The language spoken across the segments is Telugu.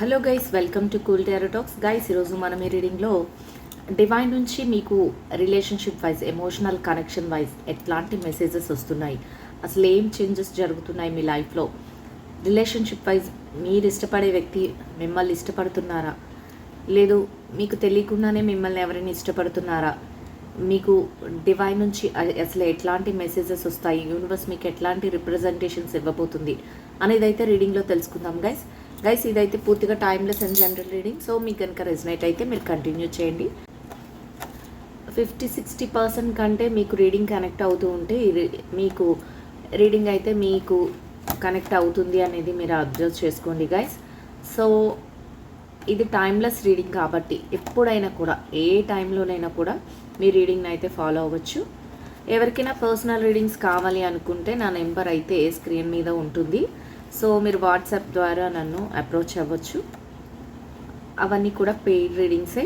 Hello guys, welcome to cool tarot talks. Guys, ఈరోజు మనం ఈ రీడింగ్లో డివైన్ నుంచి మీకు relationship wise, emotional connection wise ఎట్లాంటి మెసేజెస్ వస్తున్నాయి, అసలు ఏం చేంజెస్ జరుగుతున్నాయి మీ లైఫ్లో, రిలేషన్షిప్ వైజ్ మీరు ఇష్టపడే వ్యక్తి మిమ్మల్ని ఇష్టపడుతున్నారా, లేదు మీకు తెలియకుండానే మిమ్మల్ని ఎవరైనా ఇష్టపడుతున్నారా, మీకు డివైన్ నుంచి అసలు ఎట్లాంటి మెసేజెస్ వస్తాయి, యూనివర్స్ మీకు ఎట్లాంటి రిప్రజెంటేషన్స్ ఇవ్వబోతుంది అనేది అయితే రీడింగ్లో తెలుసుకుందాం గైస్. ఇదైతే పూర్తిగా timeless and general reading. So మీకు కనుక రెజనేట్ అయితే మీరు కంటిన్యూ చేయండి. 50-60% కంటే మీకు రీడింగ్ కనెక్ట్ అవుతూ ఉంటే మీకు రీడింగ్ అయితే మీకు కనెక్ట్ అవుతుంది అనేది మీరు అబ్జర్వ్ చేసుకోండి గైస్. సో ఇది టైమ్లెస్ రీడింగ్ కాబట్టి ఎప్పుడైనా కూడా, ఏ టైంలోనైనా కూడా మీ రీడింగ్ని అయితే ఫాలో అవ్వచ్చు. ఎవరికైనా పర్సనల్ రీడింగ్స్ కావాలి అనుకుంటే నా నెంబర్ అయితే స్క్రీన్ మీద ఉంటుంది. సో మీరు వాట్సాప్ ద్వారా నన్ను అప్రోచ్ అవ్వచ్చు. అవన్నీ కూడా పెయిడ్ రీడింగ్సే.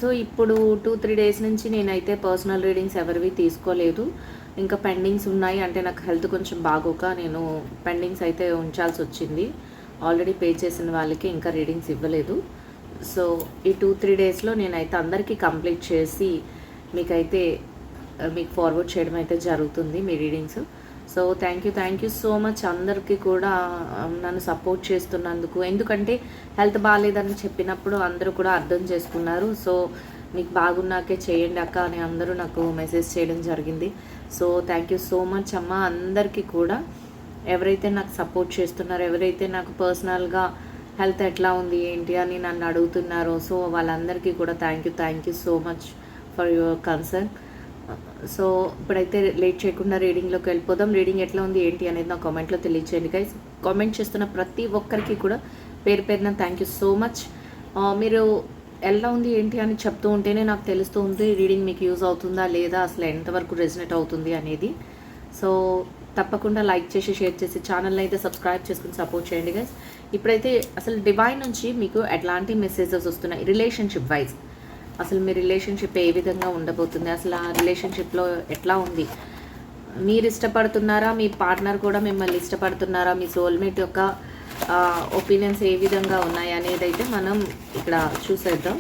సో ఇప్పుడు 2-3 డేస్ నుంచి నేనైతే పర్సనల్ రీడింగ్స్ ఎవరివి తీసుకోలేదు. ఇంకా పెండింగ్స్ ఉన్నాయి. అంటే నాకు హెల్త్ కొంచెం బాగోక నేను పెండింగ్స్ అయితే ఉంచాల్సి వచ్చింది. ఆల్రెడీ పే చేసిన వాళ్ళకి ఇంకా రీడింగ్స్ ఇవ్వలేదు. సో ఈ 2-3 డేస్లో నేనైతే అందరికీ కంప్లీట్ చేసి మీకు ఫార్వర్డ్ చేయడం అయితే జరుగుతుంది మీ readings. So thank you so much అందరికీ కూడా నన్ను సపోర్ట్ చేస్తున్నందుకు. ఎందుకంటే హెల్త్ బాగాలేదని చెప్పినప్పుడు అందరూ కూడా అర్థం చేసుకున్నారు. సో మీకు బాగున్నాకే చేయండి అక్క అని అందరూ నాకు మెసేజ్ చేయడం జరిగింది. So thank you so much అమ్మ అందరికీ కూడా. ఎవరైతే నాకు సపోర్ట్ చేస్తున్నారో, ఎవరైతే నాకు పర్సనల్గా హెల్త్ ఎట్లా ఉంది ఏంటి అని నన్ను అడుగుతున్నారో, సో వాళ్ళందరికీ కూడా thank you so much for your concern. So ఇప్పుడైతే లేట్ చేయకుండా రీడింగ్లోకి వెళ్ళిపోదాం. రీడింగ్ ఎట్లా ఉంది ఏంటి అనేది నా కామెంట్లో తెలియచేయండి గైస్. కామెంట్ చేస్తున్న ప్రతి ఒక్కరికి కూడా పేరు పేరున థ్యాంక్ యూ సో మచ్. మీరు ఎలా ఉంది ఏంటి అని చెప్తూ ఉంటేనే నాకు తెలుస్తూ ఉంది రీడింగ్ మీకు యూజ్ అవుతుందా లేదా, అసలు ఎంతవరకు రెజనేట్ అవుతుంది అనేది. సో తప్పకుండా లైక్ చేసి, షేర్ చేసి, ఛానల్ని అయితే సబ్స్క్రైబ్ చేసుకుని సపోర్ట్ చేయండి గైస్. ఇప్పుడైతే అసలు డివైన్ నుంచి మీకు ఎట్లాంటి మెసేజెస్ వస్తున్నాయి రిలేషన్షిప్ వైజ్, అసలు మీ రిలేషన్షిప్ ఏ విధంగా ఉండబోతుంది, అసలు ఆ రిలేషన్షిప్లో ఎట్లా ఉంది, మీరు ఇష్టపడుతున్నారా, మీ పార్ట్నర్ కూడా మిమ్మల్ని ఇష్టపడుతున్నారా, మీ సోల్మేట్ యొక్క ఒపీనియన్స్ ఏ విధంగా ఉన్నాయి అనేది అయితే మనం ఇక్కడ చూసేద్దాం.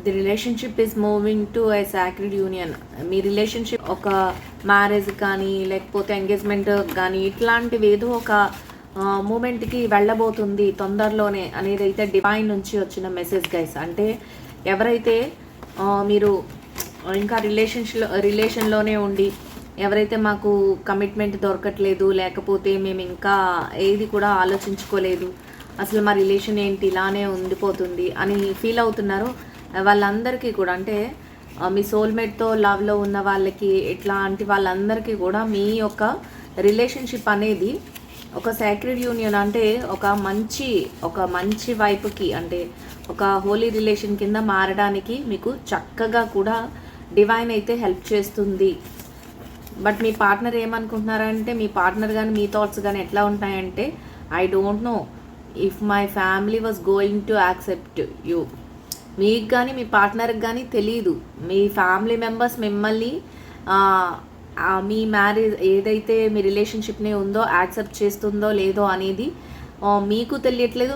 The relationship is moving to A sacred union. Me relationship ఒక మ్యారేజ్ కానీ లేకపోతే ఎంగేజ్మెంట్ కానీ ఇట్లాంటివి ఏదో ఒక మూమెంట్కి వెళ్ళబోతుంది తొందరలోనే అనేది అయితే డివైన్ నుంచి వచ్చిన మెసేజ్ గైస్. అంటే ఎవరైతే మీరు ఇంకా రిలేషన్లోనే ఉండి ఎవరైతే మాకు కమిట్మెంట్ దొరకట్లేదు, లేకపోతే మేము ఇంకా ఏది కూడా ఆలోచించుకోలేదు, అసలు మా రిలేషన్ ఏంటి ఇలానే ఉండిపోతుంది అని ఫీల్ అవుతున్నారో వాళ్ళందరికీ కూడా, అంటే మీ సోల్మేట్తో లవ్లో ఉన్న వాళ్ళకి ఇట్లాంటి వాళ్ళందరికీ కూడా మీ యొక్క రిలేషన్షిప్ అనేది ఒక సాక్రెడ్ యూనియన్, అంటే ఒక మంచి వైపుకి, అంటే ఒక హోలీ రిలేషన్ కింద మారడానికి మీకు చక్కగా కూడా డివైన్ అయితే హెల్ప్ చేస్తుంది. బట్ మీ పార్ట్నర్ ఏమనుకుంటున్నారంటే, మీ పార్ట్నర్ కానీ మీ థాట్స్ కానీ ఎట్లా ఉంటాయంటే, I don't know if my family was going to accept you. మీకు కానీ మీ పార్ట్నర్కి కానీ తెలియదు మీ ఫ్యామిలీ మెంబర్స్ మిమ్మల్ని మీ మ్యారేజ్ ఏదైతే మీ రిలేషన్షిప్ని ఉందో యాక్సెప్ట్ చేస్తుందో లేదో అనేది మీకు తెలియట్లేదు.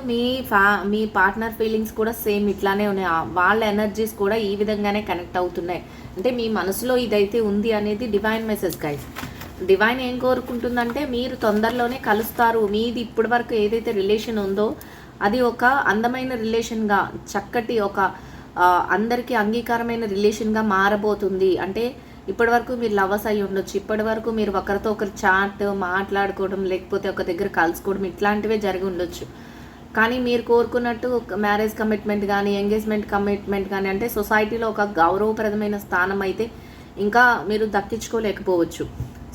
మీ పార్ట్నర్ ఫీలింగ్స్ కూడా సేమ్ ఇట్లానే ఉన్నాయి. వాళ్ళ ఎనర్జీస్ కూడా ఈ విధంగానే కనెక్ట్ అవుతున్నాయి. అంటే మీ మనసులో ఇదైతే ఉంది అనేది డివైన్ మెసేజ్ గైస్. డివైన్ ఏం కోరుకుంటుందంటే మీరు తొందరలోనే కలుస్తారు. మీది ఇప్పటి వరకు ఏదైతే రిలేషన్ ఉందో అది ఒక అందమైన రిలేషన్గా, చక్కటి ఒక అందరికీ అంగీకారమైన రిలేషన్గా మారబోతుంది. అంటే ఇప్పటి వరకు మీరు లవర్స్ అయి ఉండొచ్చు, ఇప్పటి వరకు మీరు ఒకరితో ఒకరు చాట్ మాట్లాడుకోవడం, లేకపోతే ఒక దగ్గర కలుసుకోవడం ఇట్లాంటివే జరిగి ఉండొచ్చు. కానీ మీరు కోరుకున్నట్టు మ్యారేజ్ కమిట్మెంట్ కానీ ఎంగేజ్మెంట్ కమిట్మెంట్ కానీ, అంటే సొసైటీలో ఒక గౌరవప్రదమైన స్థానం అయితే ఇంకా మీరు దక్కించుకోలేకపోవచ్చు.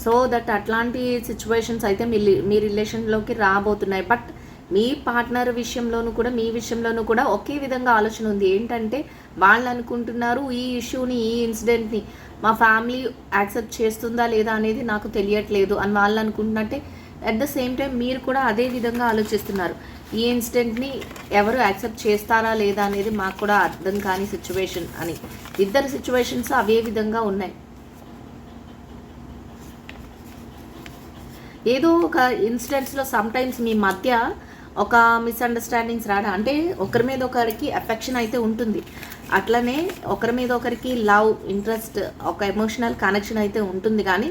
సో దట్ అట్లాంటి సిచ్యువేషన్స్ అయితే మీ రిలేషన్లోకి రాబోతున్నాయి. బట్ మీ పార్ట్నర్ విషయంలోనూ కూడా మీ విషయంలోనూ కూడా ఒకే విధంగా ఆలోచన ఉంది. ఏంటంటే వాళ్ళు అనుకుంటున్నారు ఈ ఇష్యూని, ఈ ఇన్సిడెంట్ని మా ఫ్యామిలీ యాక్సెప్ట్ చేస్తుందా లేదా అనేది నాకు తెలియట్లేదు అని వాళ్ళు అనుకుంటున్నట్టే, అట్ ద సేమ్ టైం మీరు కూడా అదే విధంగా ఆలోచిస్తున్నారు. ఈ ఇన్సిడెంట్ని ఎవరు యాక్సెప్ట్ చేస్తారా లేదా అనేది మాకు కూడా అర్థం కాని సిచ్యువేషన్ అని. ఇద్దరు సిచ్యువేషన్స్ అవే విధంగా ఉన్నాయి. ఏదో ఒక ఇన్సిడెంట్స్లో సమ్టైమ్స్ మీ మధ్య ఒక మిస్అండర్స్టాండింగ్స్ రావడం, అంటే ఒకరి మీద ఒకరికి అఫెక్షన్ అయితే ఉంటుంది, అట్లనే ఒకరి మీద ఒకరికి లవ్, ఇంట్రెస్ట్, ఒక ఎమోషనల్ కనెక్షన్ అయితే ఉంటుంది. కానీ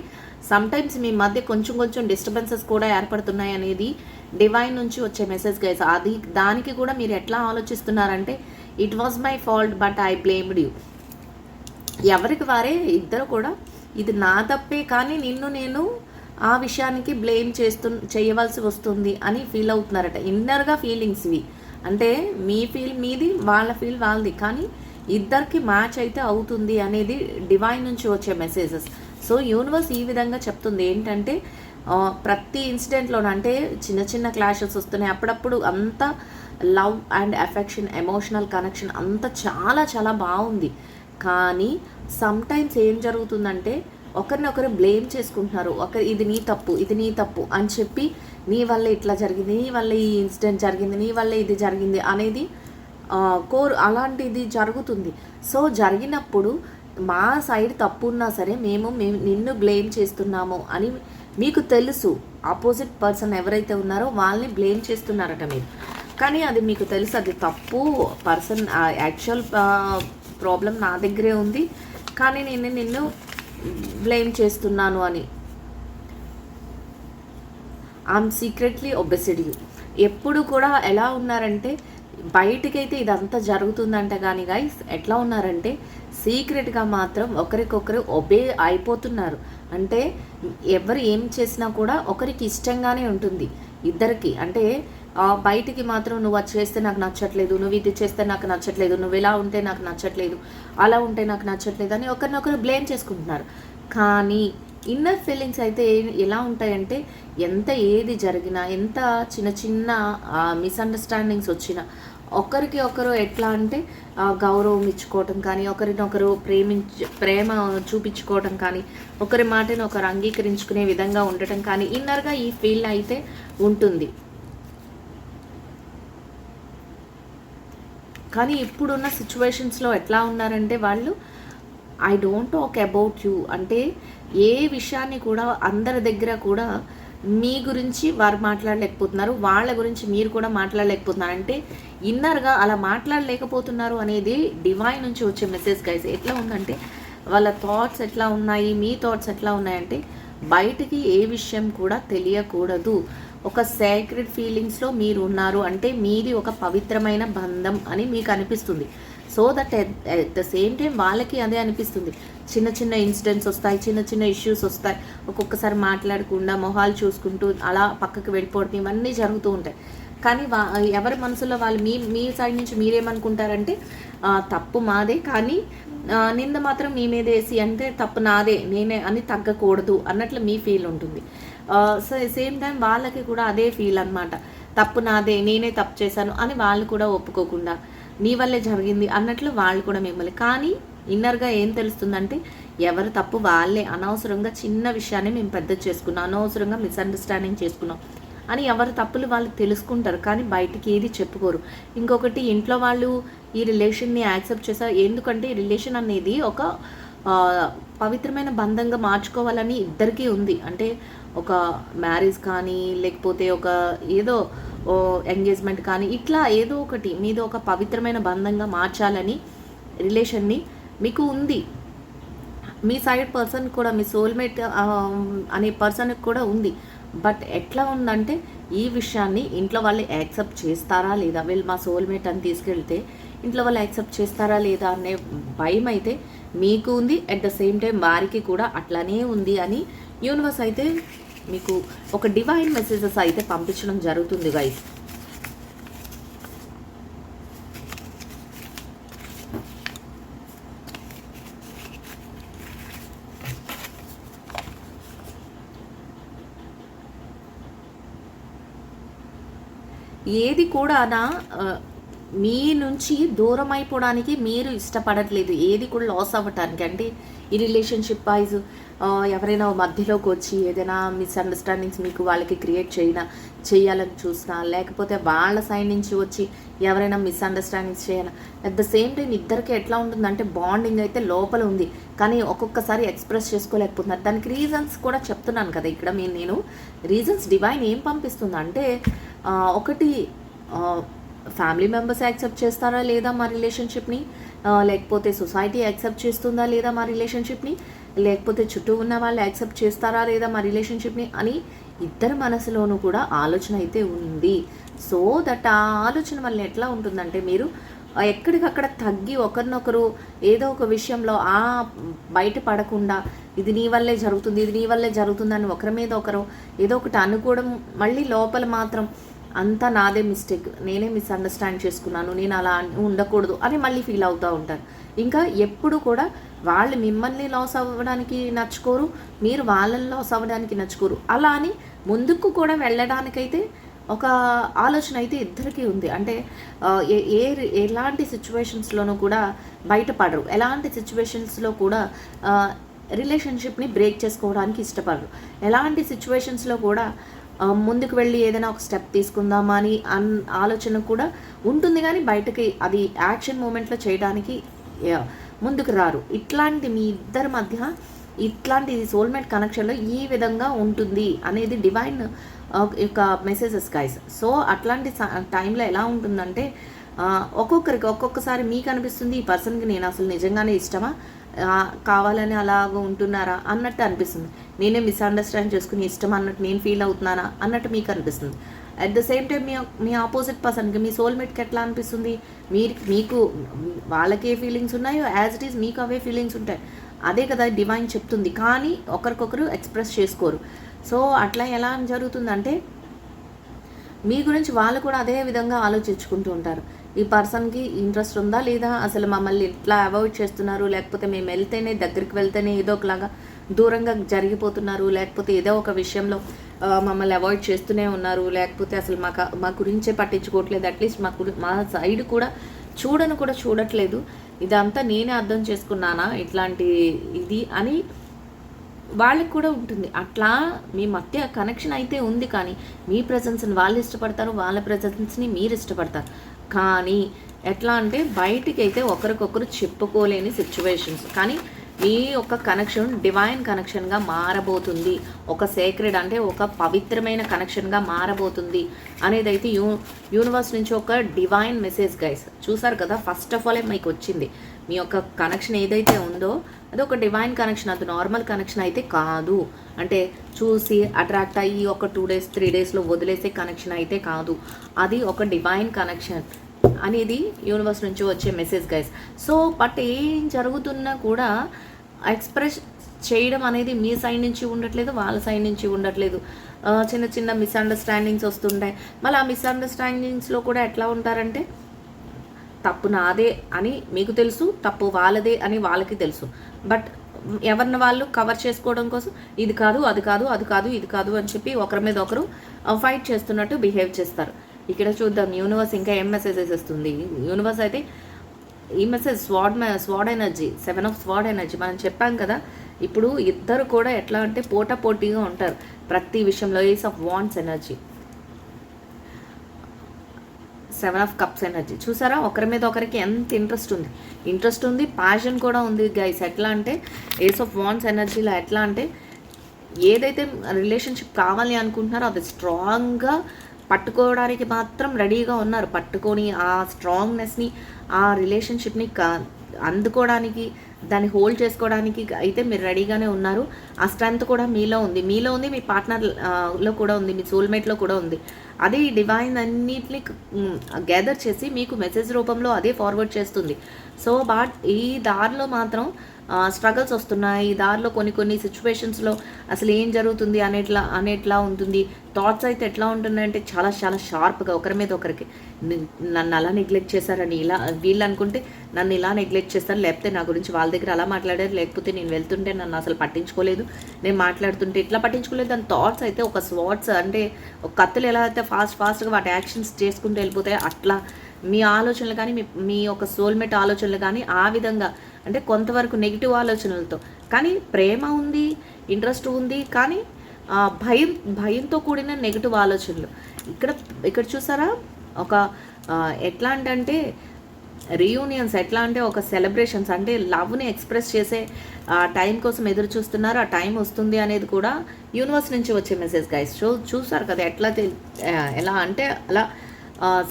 సమ్టైమ్స్ మీ మధ్య కొంచెం కొంచెం డిస్టర్బెన్సెస్ కూడా ఏర్పడుతున్నాయి అనేది డివైన్ నుంచి వచ్చే మెసేజ్ గైస్. దానికి కూడా మీరు ఎట్లా ఆలోచిస్తున్నారంటే, it was my fault but I blamed you. ఎవరికి వారే ఇద్దరు కూడా ఇది నా తప్పే కానీ నిన్ను నేను ఆ విషయానికి బ్లేమ్ చేయవలసి వస్తుంది అని ఫీల్ అవుతున్నారట. ఇన్నర్గా ఫీలింగ్స్ ఇవి, అంటే మీ ఫీల్ మీది, వాళ్ళ ఫీల్ వాళ్ళది, కానీ ఇద్దరికి మ్యాచ్ అయితే అవుతుంది అనేది డివైన్ నుంచి వచ్చే మెసేజెస్. సో యూనివర్స్ ఈ విధంగా చెప్తుంది ఏంటంటే, ప్రతి ఇన్సిడెంట్లోనూ అంటే చిన్న చిన్న క్లాషెస్ వస్తున్నాయి, అప్పుడప్పుడు అంత love and affection, emotional connection అంతా చాలా చాలా బాగుంది. కానీ సమ్టైమ్స్ ఏం జరుగుతుందంటే ఒకరినొకరు బ్లేమ్ చేసుకుంటున్నారు. ఇది నీ తప్పు, ఇది నీ తప్పు అని చెప్పి, నీ వల్ల ఇట్లా జరిగింది, నీ వల్ల ఈ ఇన్సిడెంట్ జరిగింది, నీ వల్ల ఇది జరిగింది అనేది అలాంటిది జరుగుతుంది. సో జరిగినప్పుడు మా సైడ్ తప్పు ఉన్నా సరే మేము నిన్ను బ్లేమ్ చేస్తున్నాము అని మీకు తెలుసు. ఆపోజిట్ పర్సన్ ఎవరైతే ఉన్నారో వాళ్ళని బ్లేమ్ చేస్తున్నారట మీరు, కానీ అది మీకు తెలుసు అది తప్పు. పర్సన్ యాక్చువల్ ప్రాబ్లం నా దగ్గరే ఉంది, కానీ నేను నిన్ను బ్లేమ్ చేస్తున్నాను అని. I'm secretly obsessed you. ఎప్పుడు కూడా ఎలా ఉన్నారంటే, బయటికైతే ఇదంతా జరుగుతుందంట కానీ గైస్ ఎట్లా ఉన్నారంటే సీక్రెట్గా మాత్రం ఒకరికొకరు ఒబే అయిపోతున్నారు. అంటే ఎవరు ఏం చేసినా కూడా ఒకరికి ఇష్టంగానే ఉంటుంది ఇద్దరికి. అంటే బయటికి మాత్రం నువ్వు అది చేస్తే నాకు నచ్చట్లేదు, నువ్వు ఇది చేస్తే నాకు నచ్చట్లేదు, నువ్వు ఇలా ఉంటే నాకు నచ్చట్లేదు, అలా ఉంటే నాకు నచ్చట్లేదు అని ఒకరినొకరు బ్లేమ్ చేసుకుంటున్నారు. కానీ ఇన్నర్ ఫీలింగ్స్ అయితే ఎలా ఉంటాయంటే, ఎంత ఏది జరిగినా, ఎంత చిన్న చిన్న మిస్అండర్స్టాండింగ్స్ వచ్చినా ఒకరికి ఒకరు ఎట్లా అంటే గౌరవం ఇచ్చుకోవటం కానీ, ఒకరినొకరు ప్రేమ చూపించుకోవటం కానీ, ఒకరి మాటను ఒకరు అంగీకరించుకునే విధంగా ఉండటం కానీ ఇన్నర్గా ఈ ఫీల్ అయితే ఉంటుంది. కానీ ఇప్పుడున్న సిచ్యువేషన్స్లో ఎట్లా ఉన్నారంటే వాళ్ళు I don't talk about you అంటే ఏ విషయాన్ని కూడా అందరి దగ్గర కూడా మీ గురించి వారు మాట్లాడలేకపోతున్నారు, వాళ్ళ గురించి మీరు కూడా మాట్లాడలేకపోతున్నారు. అంటే ఇన్నర్గా అలా మాట్లాడలేకపోతున్నారు అనేది డివైన్ నుంచి వచ్చే మెసేజ్ గైస్. ఎట్లా ఉందంటే వాళ్ళ థాట్స్ ఎట్లా ఉన్నాయి, మీ థాట్స్ ఎట్లా ఉన్నాయంటే బయటికి ఏ విషయం కూడా తెలియకూడదు. ఒక సేక్రెడ్ ఫీలింగ్స్లో మీరు ఉన్నారు అంటే మీది ఒక పవిత్రమైన బంధం అని మీకు అనిపిస్తుంది. So that at the same time వాళ్ళకి అదే అనిపిస్తుంది. చిన్న చిన్న ఇన్సిడెంట్స్ వస్తాయి, చిన్న చిన్న ఇష్యూస్ వస్తాయి, ఒక్కొక్కసారి మాట్లాడకుండా మొహాలు చూసుకుంటూ అలా పక్కకు వెళ్ళిపోవడం ఇవన్నీ జరుగుతూ ఉంటాయి. కానీ ఎవరి మనసులో వాళ్ళు మీ సైడ్ నుంచి మీరేమనుకుంటారంటే తప్పు మాదే, కానీ నింద మాత్రం మీ మీద వేసి అంటే తప్పు నాదే, నేనే అని తగ్గకూడదు అన్నట్లు మీ ఫీల్ ఉంటుంది. సో సేమ్ టైం వాళ్ళకి కూడా అదే ఫీల్ అనమాట, తప్పు నాదే, నేనే తప్పు చేశాను అని వాళ్ళు కూడా ఒప్పుకోకుండా నీ వల్లే జరిగింది అన్నట్లు వాళ్ళు కూడా మిమ్మల్ని. కానీ ఇన్నర్గా ఏం తెలుస్తుందంటే ఎవరు తప్పు వాళ్ళే, అనవసరంగా చిన్న విషయాన్ని మేము పెద్ద చేసుకున్నాం, అనవసరంగా మిస్అండర్స్టాండింగ్ చేసుకున్నాం అని ఎవరు తప్పులు వాళ్ళు తెలుసుకుంటారు, కానీ బయటికి ఏది చెప్పుకోరు. ఇంకొకటి ఇంట్లో వాళ్ళు ఈ రిలేషన్ని యాక్సెప్ట్ చేశారు, ఎందుకంటే ఈ రిలేషన్ అనేది ఒక పవిత్రమైన బంధంగా మార్చుకోవాలని ఇద్దరికీ ఉంది. అంటే ఒక మ్యారేజ్ కానీ లేకపోతే ఒక ఏదో ఎంగేజ్మెంట్ కానీ ఇట్లా ఏదో ఒకటి మీద ఒక పవిత్రమైన బంధంగా మార్చాలని రిలేషన్ని మీకు ఉంది. మీ సైడ్ పర్సన్ కూడా, మీ సోల్మేట్ అనే పర్సన్కి కూడా ఉంది. బట్ ఎట్లా ఉందంటే ఈ విషయాన్ని ఇంట్లో వాళ్ళు యాక్సెప్ట్ చేస్తారా లేదా, వీళ్ళు మా సోల్మేట్ అని తీసుకెళ్తే ఇంట్లో వాళ్ళు యాక్సెప్ట్ చేస్తారా లేదా అనే భయం అయితే మీకు ఉంది. అట్ ద సేమ్ టైం వారికి కూడా అట్లానే ఉంది అని యూనివర్స్ అయితే మీకు ఒక డివైన్ మెసేజెస్ అయితే పంపించడం జరుగుతుంది గైస్. ఏది కూడా మీ నుంచి దూరం అయిపోవడానికి మీరు ఇష్టపడట్లేదు, ఏది కూడా లాస్ అవ్వటానికి. అంటే ఈ రిలేషన్షిప్ వైజ్ ఎవరైనా మధ్యలోకి వచ్చి ఏదైనా మిస్అండర్స్టాండింగ్స్ మీకు వాళ్ళకి క్రియేట్ చేయాలని చూసినా, లేకపోతే వాళ్ళ సైడ్ నుంచి వచ్చి ఎవరైనా మిస్అండర్స్టాండింగ్స్ చేయాలి. అట్ ద సేమ్ టైం ఇద్దరికి ఎట్లా ఉంటుందంటే బాండింగ్ అయితే లోపల ఉంది, కానీ ఒక్కొక్కసారి ఎక్స్ప్రెస్ చేసుకోలేకపోతున్నారు. దానికి రీజన్స్ కూడా చెప్తున్నాను కదా ఇక్కడ. నేను రీజన్స్ డివైన్ ఏం పంపిస్తుంది అంటే, ఒకటి ఫ్యామిలీ మెంబర్స్ యాక్సెప్ట్ చేస్తారా లేదా మా రిలేషన్షిప్ని, లేకపోతే సొసైటీ యాక్సెప్ట్ చేస్తుందా లేదా మా రిలేషన్షిప్ని, లేకపోతే చుట్టూ ఉన్న వాళ్ళు యాక్సెప్ట్ చేస్తారా లేదా మా రిలేషన్షిప్ని అని ఇద్దరి మనసులోనూ కూడా ఆలోచన అయితే ఉంది. సో దట్ ఆ ఆలోచన వల్ల ఎట్లా ఉంటుందంటే, మీరు ఎక్కడికక్కడ తగ్గి ఒకరినొకరు ఏదో ఒక విషయంలో బయట పడకుండా ఇది నీ వల్లే జరుగుతుంది, ఇది నీ వల్లే జరుగుతుందని ఒకరి మీద ఒకరు ఏదో ఒకటి అనుకోవడం, మళ్ళీ లోపల మాత్రం అంతా నాదే మిస్టేక్, నేనే మిస్అండర్స్టాండ్ చేసుకున్నాను, నేను అలా ఉండకూడదు అని మళ్ళీ ఫీల్ అవుతూ ఉంటారు. ఇంకా ఎప్పుడు కూడా వాళ్ళు మిమ్మల్ని లాస్ అవ్వడానికి నచ్చుకోరు, మీరు వాళ్ళని లాస్ అవ్వడానికి నచ్చుకోరు. అలా అని ముందుకు కూడా వెళ్ళడానికైతే ఒక ఆలోచన అయితే ఇద్దరికీ ఉంది. అంటే ఎలాంటి సిచ్యువేషన్స్లోనూ కూడా బయటపడరు, ఎలాంటి సిచ్యువేషన్స్లో కూడా రిలేషన్షిప్ని బ్రేక్ చేసుకోవడానికి ఇష్టపడరు, ఎలాంటి సిచ్యువేషన్స్లో కూడా ముందుకు వెళ్ళి ఏదైనా ఒక స్టెప్ తీసుకుందామా అని ఆలోచన కూడా ఉంటుంది, కానీ బయటకి అది యాక్షన్ మూమెంట్లో చేయడానికి ముందుకు రారు. ఇట్లాంటి మీ ఇద్దరి మధ్య ఇట్లాంటి సోల్మేట్ కనెక్షన్లో ఈ విధంగా ఉంటుంది అనేది డివైన్ యొక్క మెసేజెస్ గైస్. సో అట్లాంటి టైంలో ఎలా ఉంటుందంటే, ఒక్కొక్కసారి మీకు అనిపిస్తుంది ఈ పర్సన్కి నేను అసలు నిజంగానే ఇష్టమా, కావాలని అలాగ ఉంటున్నారా అన్నట్టు అనిపిస్తుంది, నేనే మిస్అండర్స్టాండ్ చేసుకుని ఇష్టం అన్నట్టు నేను ఫీల్ అవుతున్నానా అన్నట్టు మీకు అనిపిస్తుంది. At the same time me opposite పర్సన్కి, మీ సోల్మేట్కి ఎట్లా అనిపిస్తుంది, మీకు వాళ్ళకి ఏ ఫీలింగ్స్ ఉన్నాయో యాజ్ ఇట్ ఈస్ మీకు అవే ఫీలింగ్స్ ఉంటాయి. అదే కదా డివైన్ చెప్తుంది, కానీ ఒకరికొకరు ఎక్స్ప్రెస్ చేసుకోరు. సో అట్లా ఎలా జరుగుతుందంటే, మీ గురించి వాళ్ళు కూడా అదే విధంగా ఆలోచించుకుంటూ ఉంటారు. ఈ పర్సన్కి ఇంట్రెస్ట్ ఉందా లేదా, అసలు మమ్మల్ని ఇట్లా అవాయిడ్ చేస్తున్నారు, లేకపోతే మేము దగ్గరికి వెళ్తేనే ఏదో ఒకలాగా దూరంగా జరిగిపోతున్నారు, లేకపోతే ఏదో ఒక విషయంలో మమ్మల్ని అవాయిడ్ చేస్తూనే ఉన్నారు, లేకపోతే అసలు మా గురించే పట్టించుకోవట్లేదు, అట్లీస్ట్ మా సైడ్ కూడా చూడట్లేదు, ఇదంతా నేనే అర్థం చేసుకున్నానా ఇట్లాంటి ఇది అని వాళ్ళకి కూడా ఉంటుంది. అట్లా మీ మధ్య కనెక్షన్ అయితే ఉంది, కానీ మీ ప్రజెన్స్ని వాళ్ళు ఇష్టపడతారు, వాళ్ళ ప్రజెన్స్ని మీరు ఇష్టపడతారు. కానీ ఎట్లా అంటే బయటికి అయితే ఒకరికొకరు చెప్పుకోలేని సిచ్యువేషన్స్. కానీ మీ యొక్క కనెక్షన్ డివైన్ కనెక్షన్గా మారబోతుంది, ఒక సేక్రెడ్ అంటే ఒక పవిత్రమైన కనెక్షన్గా మారబోతుంది అనేది అయితే యూనివర్స్ నుంచి ఒక డివైన్ మెసేజ్ గైస్. చూసారు కదా, ఫస్ట్ ఆఫ్ ఆల్ మీకు వచ్చింది మీ యొక్క కనెక్షన్ ఏదైతే ఉందో అది ఒక డివైన్ కనెక్షన్, అది నార్మల్ కనెక్షన్ అయితే కాదు. అంటే చూసి అట్రాక్ట్ అయ్యి ఒక 2 days 3 daysలో వదిలేసే కనెక్షన్ అయితే కాదు, అది ఒక డివైన్ కనెక్షన్ అనేది యూనివర్స్ నుంచి వచ్చే మెసేజ్ గైస్. సో బట్ ఏం జరుగుతున్నా కూడా ఎక్స్ప్రెస్ చేయడం అనేది మీ సైడ్ నుంచి ఉండట్లేదు, వాళ్ళ సైడ్ నుంచి ఉండట్లేదు. చిన్న చిన్న మిస్అండర్స్టాండింగ్స్ వస్తుంటాయి. మళ్ళీ ఆ మిస్అండర్స్టాండింగ్స్లో కూడా ఎట్లా ఉంటారంటే, తప్పు నాదే అని మీకు తెలుసు, తప్పు వాళ్ళదే అని వాళ్ళకి తెలుసు. బట్ ఎవరిని వాళ్ళు కవర్ చేసుకోవడం కోసం ఇది కాదు అది కాదు అది కాదు ఇది కాదు అని చెప్పి ఒకరి మీద ఒకరు ఫైట్ చేస్తున్నట్టు బిహేవ్ చేస్తారు. ఇక్కడ చూద్దాం యూనివర్స్ ఇంకా ఏం మెసేజెస్ ఇస్తుంది. యూనివర్స్ అయితే ఈ మెసేజ్ స్వాడ్ ఎనర్జీ, 7 of స్వాడ్ ఎనర్జీ మనం చెప్పాం కదా. ఇప్పుడు ఇద్దరు కూడా ఎట్లా అంటే పోటీగా ఉంటారు ప్రతి విషయంలో. Ace of wands energy, 7 of cups energy. చూసారా ఒకరి మీద ఒకరికి ఎంత ఇంట్రెస్ట్ ఉంది, ప్యాషన్ కూడా ఉంది గైస్. ఎట్లా అంటే ఏస్ ఆఫ్ వాండ్స్ ఎనర్జీలో ఎట్లా అంటే ఏదైతే రిలేషన్షిప్ కావాలి అనుకుంటున్నారో అది స్ట్రాంగ్గా పట్టుకోవడానికి మాత్రం రెడీగా ఉన్నారు. పట్టుకొని ఆ స్ట్రాంగ్నెస్ని, ఆ రిలేషన్షిప్ని అందుకోవడానికి, దాన్ని హోల్డ్ చేసుకోవడానికి అయితే మీరు రెడీగానే ఉన్నారు. ఆ స్ట్రెంగ్త్ కూడా మీలో ఉంది, మీ పార్ట్నర్లో కూడా ఉంది, మీ సోల్మేట్లో కూడా ఉంది. అదే ఈ డివైన్ అన్నిటిని గ్యాదర్ చేసి మీకు మెసేజ్ రూపంలో అదే ఫార్వర్డ్ చేస్తుంది. సో బట్ ఈ దారిలో మాత్రం స్ట్రగల్స్ వస్తున్నాయి. ఈ దారిలో కొన్ని సిచ్యువేషన్స్లో అసలు ఏం జరుగుతుంది అనేట్లా ఉంటుంది. థాట్స్ అయితే ఎట్లా ఉంటున్నాయంటే చాలా చాలా షార్ప్గా ఒకరి మీద ఒకరికి, నన్ను అలా నెగ్లెక్ట్ చేశారని వీళ్ళు అనుకుంటే నన్ను ఇలా నెగ్లెక్ట్ చేస్తారు, లేకపోతే నా గురించి వాళ్ళ దగ్గర అలా మాట్లాడారు, లేకపోతే నేను వెళ్తుంటే నన్ను అసలు పట్టించుకోలేదు, నేను మాట్లాడుతుంటే ఇట్లా పట్టించుకోలేదు. దాని థాట్స్ అయితే ఒక స్వాట్స్ అంటే ఒక కత్తులు ఎలా అయితే ఫాస్ట్గా వాటి యాక్షన్స్ చేసుకుంటూ వెళ్ళిపోతాయి, అట్లా మీ ఆలోచనలు కానీ మీ యొక్క సోల్మేట్ ఆలోచనలు కానీ ఆ విధంగా అంటే కొంతవరకు నెగిటివ్ ఆలోచనలతో, కానీ ప్రేమ ఉంది, ఇంట్రెస్ట్ ఉంది, కానీ భయంతో కూడిన నెగిటివ్ ఆలోచనలు. ఇక్కడ ఇక్కడ చూసారా ఒక ఎట్లా అంటే రీయూనియన్స్, ఎట్లా అంటే ఒక సెలబ్రేషన్స్, అంటే లవ్ని ఎక్స్ప్రెస్ చేసే టైం కోసం ఎదురు చూస్తున్నారు. ఆ టైం వస్తుంది అనేది కూడా యూనివర్స్ నుంచి వచ్చే మెసేజ్ గైస్. చూసారు కదా ఎలా అంటే అలా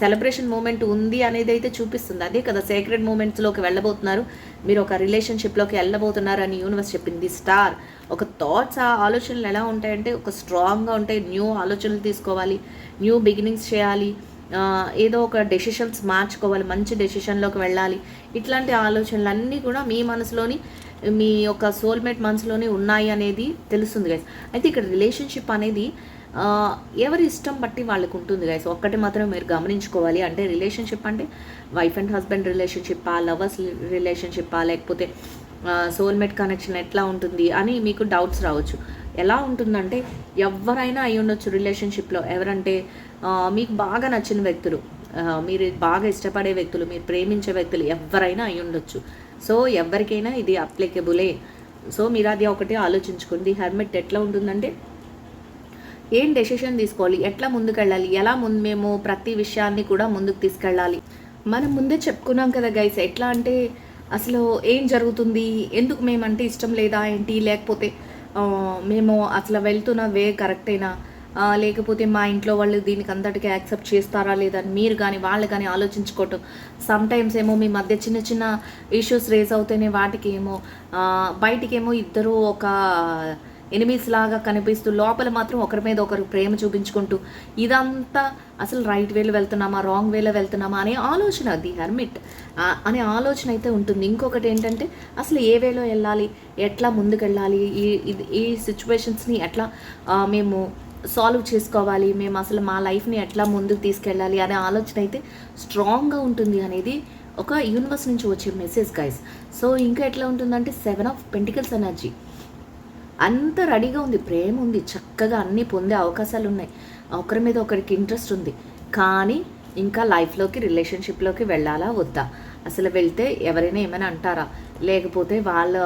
సెలబ్రేషన్ మూమెంట్ ఉంది అనేది అయితే చూపిస్తుంది. అదే కదా సేక్రెడ్ మూమెంట్స్లోకి వెళ్ళబోతున్నారు, మీరు ఒక రిలేషన్షిప్లోకి వెళ్ళబోతున్నారు అని యూనివర్స్ చెప్పింది. స్టార్ ఒక థాట్స్, ఆ ఆలోచనలు ఎలా ఉంటాయంటే ఒక స్ట్రాంగ్గా ఉంటాయి. న్యూ ఆలోచనలు తీసుకోవాలి, న్యూ బిగినింగ్స్ చేయాలి, ఏదో ఒక డెసిషన్స్ మార్చుకోవాలి, మంచి డెసిషన్లోకి వెళ్ళాలి. ఇట్లాంటి ఆలోచనలు అన్నీ కూడా మీ మనసులోని, మీ యొక్క సోల్మేట్ మనసులోని ఉన్నాయి అనేది తెలుస్తుంది గైస్. అయితే ఇక్కడ రిలేషన్షిప్ అనేది ఎవరి ఇష్టం బట్టి వాళ్ళకు ఉంటుంది గైస్. ఒక్కటి మాత్రం మీరు గమనించుకోవాలి, అంటే రిలేషన్షిప్ అంటే వైఫ్ అండ్ హస్బెండ్ రిలేషన్షిప్పా, లవర్స్ రిలేషన్షిప్పా, లేకపోతే సోల్మేట్ కనెక్షన్ ఎట్లా ఉంటుంది అని మీకు డౌట్స్ రావచ్చు. ఎలా ఉంటుందంటే ఎవరైనా అయి ఉండొచ్చు రిలేషన్షిప్లో. ఎవరంటే మీకు బాగా నచ్చిన వ్యక్తులు, మీరు బాగా ఇష్టపడే వ్యక్తులు, మీరు ప్రేమించే వ్యక్తులు ఎవరైనా అయి ఉండొచ్చు. సో ఎవరికైనా ఇది అప్లికబులే. సో మీరు అది ఒకటి ఆలోచించుకోండి. హెర్మిట్ ఎట్లా ఉంటుందంటే ఏం డెసిషన్ తీసుకోవాలి, ఎట్లా ముందుకెళ్ళాలి, ఎలా మేము ప్రతి విషయాన్ని కూడా ముందుకు తీసుకెళ్ళాలి. మనం ముందే చెప్పుకున్నాం కదా గైస్, ఎట్లా అంటే అసలు ఏం జరుగుతుంది, ఎందుకు మేమంటే ఇష్టం లేదా ఏంటి, లేకపోతే మేము అసలు వెళ్తున్న వే కరెక్టేనా, లేకపోతే మా ఇంట్లో వాళ్ళు దీనికి అంతటికీ యాక్సెప్ట్ చేస్తారా లేదా అని మీరు కానీ వాళ్ళు కానీ ఆలోచించుకోవటం. సమ్ టైమ్స్ ఏమో మీ మధ్య చిన్న చిన్న ఇష్యూస్ రేస్ అవుతేనే వాటికి ఏమో బయటికేమో ఇద్దరు ఒక ఎనిమీస్ లాగా కనిపిస్తూ లోపల మాత్రం ఒకరి మీద ఒకరు ప్రేమ చూపించుకుంటూ, ఇదంతా అసలు రైట్ వేలో వెళ్తున్నామా రాంగ్ వేలో వెళ్తున్నామా అనే ఆలోచన, ది హెర్మిట్ అనే ఆలోచన అయితే ఉంటుంది. ఇంకొకటి ఏంటంటే అసలు ఏ వేలో వెళ్ళాలి, ఎట్లా ముందుకెళ్ళాలి, ఈ సిచ్యువేషన్స్ని ఎట్లా మేము సాల్వ్ చేసుకోవాలి, మేము అసలు మా లైఫ్ని ఎట్లా ముందుకు తీసుకెళ్ళాలి అనే ఆలోచన అయితే స్ట్రాంగ్గా ఉంటుంది అనేది ఒక యూనివర్స్ నుంచి వచ్చే మెసేజ్ గైస్. సో ఇంకా ఎట్లా ఉంటుందంటే 7 ఆఫ్ పెంటికల్స్ ఎనర్జీ, అంత రెడీగా ఉంది, ప్రేమ ఉంది, చక్కగా అన్నీ పొందే అవకాశాలు ఉన్నాయి, ఒకరి మీద ఒకరికి ఇంట్రెస్ట్ ఉంది. కానీ ఇంకా లైఫ్లోకి రిలేషన్షిప్లోకి వెళ్ళాలా వద్దా, అసలు వెళ్తే ఎవరైనా ఏమైనా అంటారా, లేకపోతే వాళ్ళు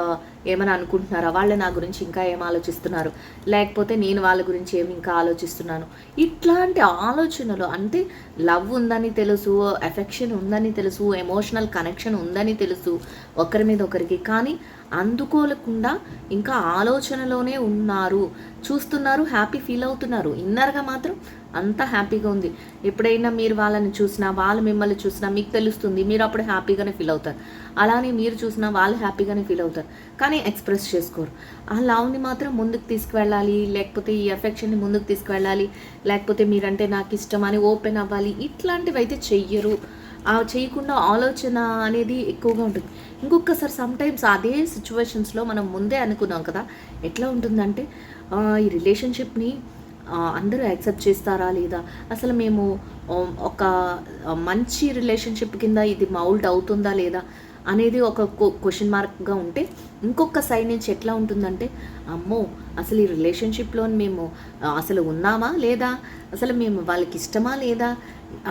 ఏమైనా అనుకుంటున్నారా, వాళ్ళు నా గురించి ఇంకా ఏం ఆలోచిస్తున్నారు, లేకపోతే నేను వాళ్ళ గురించి ఏమి ఇంకా ఆలోచిస్తున్నాను, ఇట్లాంటి ఆలోచనలు. అంటే లవ్ ఉందని తెలుసు, ఎఫెక్షన్ ఉందని తెలుసు, ఎమోషనల్ కనెక్షన్ ఉందని తెలుసు ఒకరి మీద ఒకరికి, కానీ అందుకోలేకుండా ఇంకా ఆలోచనలోనే ఉన్నారు, చూస్తున్నారు, హ్యాపీ ఫీల్ అవుతున్నారు. ఇన్నర్గా మాత్రం అంత హ్యాపీగా ఉంది. ఎప్పుడైనా మీరు వాళ్ళని చూసినా, వాళ్ళు మిమ్మల్ని చూసినా మీకు తెలుస్తుంది, మీరు అప్పుడు హ్యాపీగానే ఫీల్ అవుతారు. అలానే మీరు చూసినా వాళ్ళు హ్యాపీగానే ఫీల్ అవుతారు, కానీ ఎక్స్ప్రెస్ చేసుకోరు. ఆ లవ్ని మాత్రం ముందుకు తీసుకువెళ్ళాలి, లేకపోతే ఈ ఎఫెక్షన్ని ముందుకు తీసుకువెళ్ళాలి, లేకపోతే మీరంటే నాకు ఇష్టం అని ఓపెన్ అవ్వాలి, ఇట్లాంటివి అయితే చెయ్యరు. చేయకుండా ఆలోచన అనేది ఎక్కువగా ఉంటుంది. ఇంకొకసారి సమ్టైమ్స్ అదే సిచ్యువేషన్స్లో మనం ముందే అనుకున్నాం కదా, ఎట్లా ఉంటుందంటే ఈ రిలేషన్షిప్ని అందరూ యాక్సెప్ట్ చేస్తారా లేదా, అసలు మేము ఒక మంచి రిలేషన్షిప్ కింద ఇది మౌల్డ్ అవుతుందా లేదా అనేది ఒక క్వశ్చన్ మార్క్గా ఉంటే, ఇంకొక సైడ్ నుంచి ఎట్లా ఉంటుందంటే అమ్మో అసలు ఈ రిలేషన్షిప్లో మేము అసలు ఉన్నామా లేదా, అసలు మేము వాళ్ళకి ఇష్టమా లేదా,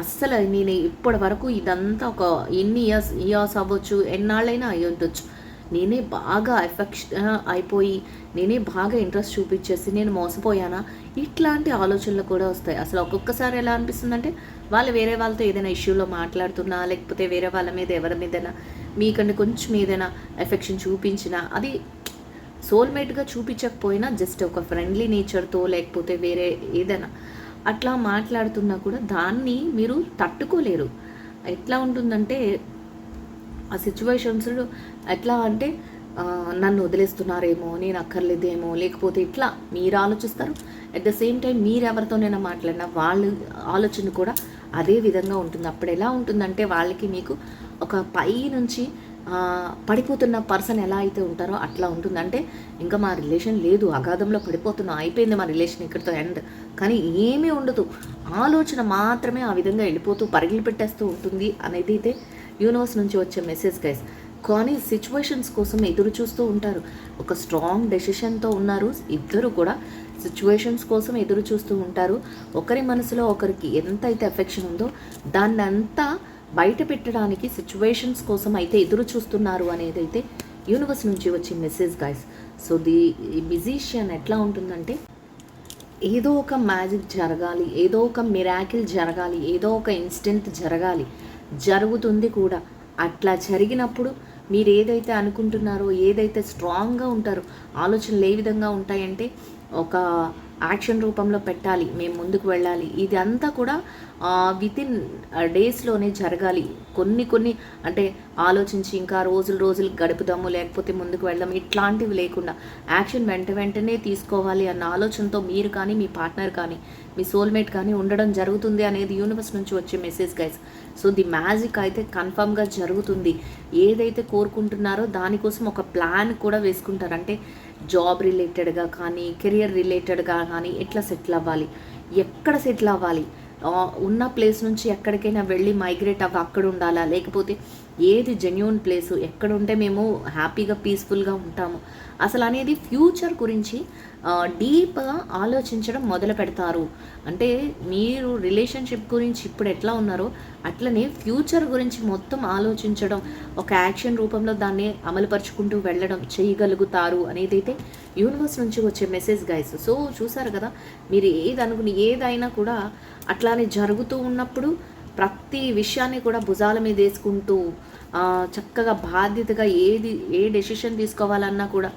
అస్సలు నేను ఇప్పటి వరకు ఇదంతా ఒక ఎన్ని ఇయర్స్ అవ్వచ్చు, ఎన్నాళ్ళైనా అయ్యి ఉండొచ్చు, నేనే బాగా ఎఫెక్షన్ అయిపోయి, నేనే బాగా ఇంట్రెస్ట్ చూపించేసి నేను మోసపోయానా, ఇట్లాంటి ఆలోచనలు కూడా వస్తాయి. అసలు ఒక్కొక్కసారి ఎలా అనిపిస్తుందంటే వాళ్ళు వేరే వాళ్ళతో ఏదైనా ఇష్యూలో మాట్లాడుతున్నా, లేకపోతే వేరే వాళ్ళ మీద ఎవరి మీదైనా మీకంటే కొంచెం ఏదైనా ఎఫెక్షన్ చూపించినా, అది సోల్మేట్గా చూపించకపోయినా జస్ట్ ఒక ఫ్రెండ్లీ నేచర్తో లేకపోతే వేరే ఏదైనా అట్లా మాట్లాడుతున్నా కూడా దాన్ని మీరు తట్టుకోలేరు. ఎట్లా ఉంటుందంటే ఆ సిచ్యువేషన్స్ ఎట్లా అంటే నన్ను వదిలేస్తున్నారేమో, నేను అక్కర్లేదేమో, లేకపోతే ఇట్లా మీరు ఆలోచిస్తారు. అట్ ద సేమ్ టైం మీరు ఎవరితోనైనా మాట్లాడినా వాళ్ళ ఆలోచన కూడా అదే విధంగా ఉంటుంది. అప్పుడు ఎలా ఉంటుందంటే వాళ్ళకి మీకు ఒక పై నుంచి పడిపోతున్న పర్సన్ ఎలా అయితే ఉంటారో అట్లా ఉంటుంది. అంటే ఇంకా మా రిలేషన్ లేదు, అగాధంలో పడిపోతున్నాం, అయిపోయింది మా రిలేషన్ ఇక్కడితో ఎండ్, కానీ ఏమీ ఉండదు, ఆలోచన మాత్రమే ఆ విధంగా వెళ్ళిపోతూ పరుగులు పెట్టేస్తూ ఉంటుంది అనేది అయితే యూనివర్స్ నుంచి వచ్చే మెసేజ్ గైస్. కానీ సిచ్యువేషన్స్ కోసం ఎదురు చూస్తూ ఉంటారు, ఒక స్ట్రాంగ్ డెసిషన్తో ఉన్నారు ఇద్దరు కూడా, సిచ్యువేషన్స్ కోసం ఎదురు చూస్తూ ఉంటారు. ఒకరి మనసులో ఒకరికి ఎంతైతే ఎఫెక్షన్ ఉందో దాన్ని అంతా బయట పెట్టడానికి సిచ్యువేషన్స్ కోసం అయితే ఎదురు చూస్తున్నారు అనేది అయితే యూనివర్స్ నుంచి వచ్చే message guys. So the musician ఎట్లా ఉంటుందంటే, ఏదో ఒక మ్యాజిక్ జరగాలి, ఏదో ఒక మిరాకిల్ జరగాలి, ఏదో ఒక ఇన్సిడెంట్ జరగాలి, జరుగుతుంది కూడా. అట్లా జరిగినప్పుడు మీరు ఏదైతే అనుకుంటున్నారో, ఏదైతే స్ట్రాంగ్గా ఉంటారో, ఆలోచనలు ఏ విధంగా ఉంటాయంటే ఒక యాక్షన్ రూపంలో పెట్టాలి, మేము ముందుకు వెళ్ళాలి, ఇదంతా కూడా వితిన్ డేస్లోనే జరగాలి. కొన్ని అంటే ఆలోచించి ఇంకా రోజులు గడుపుదాము, లేకపోతే ముందుకు వెళ్దాం, ఇట్లాంటివి లేకుండా యాక్షన్ వెంటనే తీసుకోవాలి అన్న ఆలోచనతో మీరు కానీ, మీ పార్ట్నర్ కానీ, మీ సోల్మేట్ కానీ ఉండడం జరుగుతుంది అనేది యూనివర్స్ నుంచి వచ్చే message guys. So the magic అయితే కన్ఫర్మ్గా జరుగుతుంది. ఏదైతే కోరుకుంటున్నారో దానికోసం ఒక ప్లాన్ కూడా వేసుకుంటారు. అంటే జాబ్ రిలేటెడ్గా కానీ, కెరియర్ రిలేటెడ్గా కానీ, ఎట్లా సెటిల్ అవ్వాలి, ఎక్కడ సెటిల్ అవ్వాలి, ఉన్న ప్లేస్ నుంచి ఎక్కడికైనా వెళ్ళి మైగ్రేట్ అవ్వ అక్కడ ఉండాలా, లేకపోతే ఏది జెన్యూన్ ప్లేసు, ఎక్కడ ఉంటే మేము హ్యాపీగా పీస్ఫుల్గా ఉంటాము అసలు అనేది ఫ్యూచర్ గురించి డీప్గా ఆలోచించడం మొదలు పెడతారు. అంటే మీరు రిలేషన్షిప్ గురించి ఇప్పుడు ఎట్లా ఉన్నారో అట్లనే ఫ్యూచర్ గురించి మొత్తం ఆలోచించడం, ఒక యాక్షన్ రూపంలో దాన్ని అమలుపరుచుకుంటూ వెళ్ళడం చేయగలుగుతారు అనేది అయితే యూనివర్స్ నుంచి వచ్చే మెసేజ్ గైస్. సో చూసారు కదా, మీరు ఏదైనా కూడా అట్లానే జరుగుతూ ఉన్నప్పుడు ప్రతి విషయాన్ని కూడా భుజాల మీద వేసుకుంటూ చక్కగా బాధ్యతగా ఏ డెసిషన్ తీసుకోవాలన్నా కూడా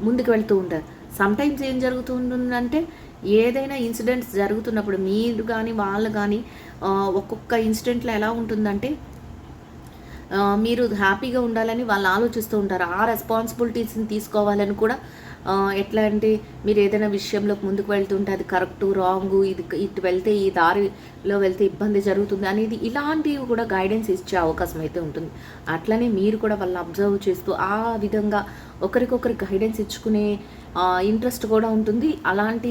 ముందుకు వెళ్తూ ఉంటారు. సమ్టైమ్స్ ఏం జరుగుతూ ఉంటుందంటే, ఏదైనా ఇన్సిడెంట్స్ జరుగుతున్నప్పుడు మీరు కానీ వాళ్ళు కానీ ఒక్కొక్క ఇన్సిడెంట్లో ఎలా ఉంటుందంటే, మీరు హ్యాపీగా ఉండాలని వాళ్ళు ఆలోచిస్తూ ఉంటారు. ఆ రెస్పాన్సిబిలిటీస్ని తీసుకోవాలని కూడా ఎట్లా అంటే, మీరు ఏదైనా విషయంలో ముందుకు వెళ్తుంటే అది కరెక్టు రాంగు, ఇటు వెళ్తే ఈ దారిలో వెళ్తే ఇబ్బంది జరుగుతుంది అనేది ఇలాంటివి కూడా గైడెన్స్ ఇచ్చే అవకాశం అయితే ఉంటుంది. అట్లనే మీరు కూడా వాళ్ళని అబ్జర్వ్ చేస్తూ ఆ విధంగా ఒకరికొకరు గైడెన్స్ ఇచ్చుకునే ఇంట్రెస్ట్ కూడా ఉంటుంది. అలాంటి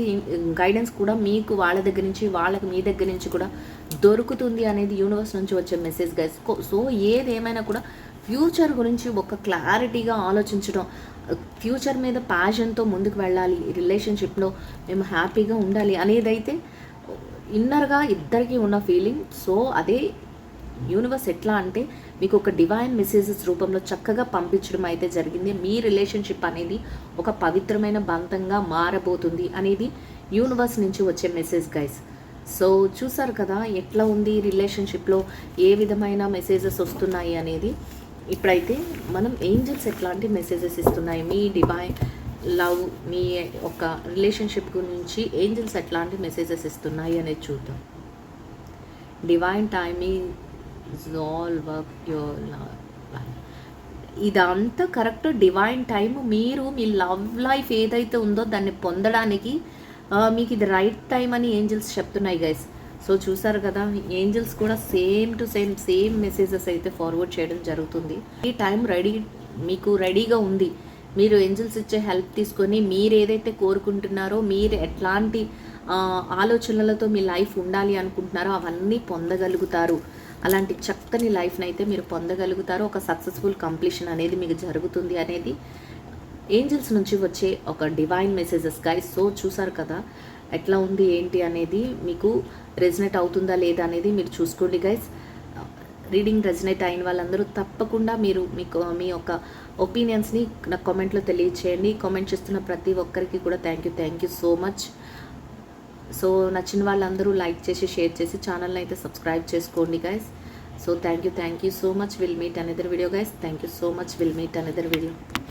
గైడెన్స్ కూడా మీకు వాళ్ళ దగ్గర నుంచి, వాళ్ళకి మీ దగ్గర నుంచి కూడా దొరుకుతుంది అనేది యూనివర్స్ నుంచి వచ్చే మెసేజ్ గైస్. సో ఏదేమైనా కూడా ఫ్యూచర్ గురించి ఒక క్లారిటీగా ఆలోచించడం, ఫ్యూచర్ మీద ప్యాషన్తో ముందుకు వెళ్ళాలి, రిలేషన్షిప్లో మేము హ్యాపీగా ఉండాలి అనేదైతే ఇన్నర్గా ఇద్దరికీ ఉన్న ఫీలింగ్. సో అదే యూనివర్స్ ఎట్లా అంటే మీకు ఒక డివైన్ మెసేజెస్ రూపంలో చక్కగా పంపించడం అయితే జరిగింది. మీ రిలేషన్షిప్ అనేది ఒక పవిత్రమైన బంధంగా మారబోతుంది అనేది యూనివర్స్ నుంచి వచ్చే మెసేజ్ గైస్. సో చూసారు కదా ఎట్లా ఉంది రిలేషన్షిప్లో ఏ విధమైన మెసేజెస్ వస్తున్నాయి అనేది. ఇప్పుడైతే మనం ఏంజల్స్ ఎట్లాంటి మెసేజెస్ ఇస్తున్నాయి, మీ డివైన్ లవ్, మీ ఒక రిలేషన్షిప్ గురించి ఏంజల్స్ ఎట్లాంటి మెసేజెస్ ఇస్తున్నాయి అనేది చూద్దాం. Divine timing all work your love. ఇదంతా కరెక్ట్ డివైన్ టైం. మీరు మీ లవ్ లైఫ్ ఏదైతే ఉందో దాన్ని పొందడానికి మీకు ఇది రైట్ టైం అని ఏంజల్స్ చెప్తున్నాయి గైస్. సో చూసారు కదా, ఏంజల్స్ కూడా సేమ్ టు సేమ్ మెసేజెస్ అయితే ఫార్వర్డ్ చేయడం జరుగుతుంది. ఈ టైం మీకు రెడీగా ఉంది. మీరు ఏంజల్స్ ఇచ్చే హెల్ప్ తీసుకొని మీరు ఏదైతే కోరుకుంటున్నారో, మీరు ఎట్లాంటి ఆలోచనలతో మీ లైఫ్ ఉండాలి అనుకుంటున్నారో అవన్నీ పొందగలుగుతారు. అలాంటి చక్కని లైఫ్ని అయితే మీరు పొందగలుగుతారు. ఒక సక్సెస్ఫుల్ కంప్లీషన్ అనేది మీకు జరుగుతుంది అనేది ఏంజల్స్ నుంచి వచ్చే ఒక డివైన్ మెసేజెస్ గైస్. సో చూసారు కదా ఎట్లా ఉంది ఏంటి అనేది, మీకు రెజనేట్ అవుతుందా లేదా అనేది మీరు చూసుకోండి గైస్. రీడింగ్ రెజనేట్ అయిన వాళ్ళందరూ తప్పకుండా మీరు మీ యొక్క ఒపీనియన్స్ని నాకు కామెంట్లో తెలియచేయండి. కామెంట్ చేస్తున్న ప్రతి ఒక్కరికి కూడా thank you so much. So నచ్చిన వాళ్ళందరూ లైక్ చేసి షేర్ చేసి ఛానల్ని అయితే సబ్స్క్రైబ్ చేసుకోండి guys. So thank you so much. Will meet another video guys. Thank you so much. Will meet another video.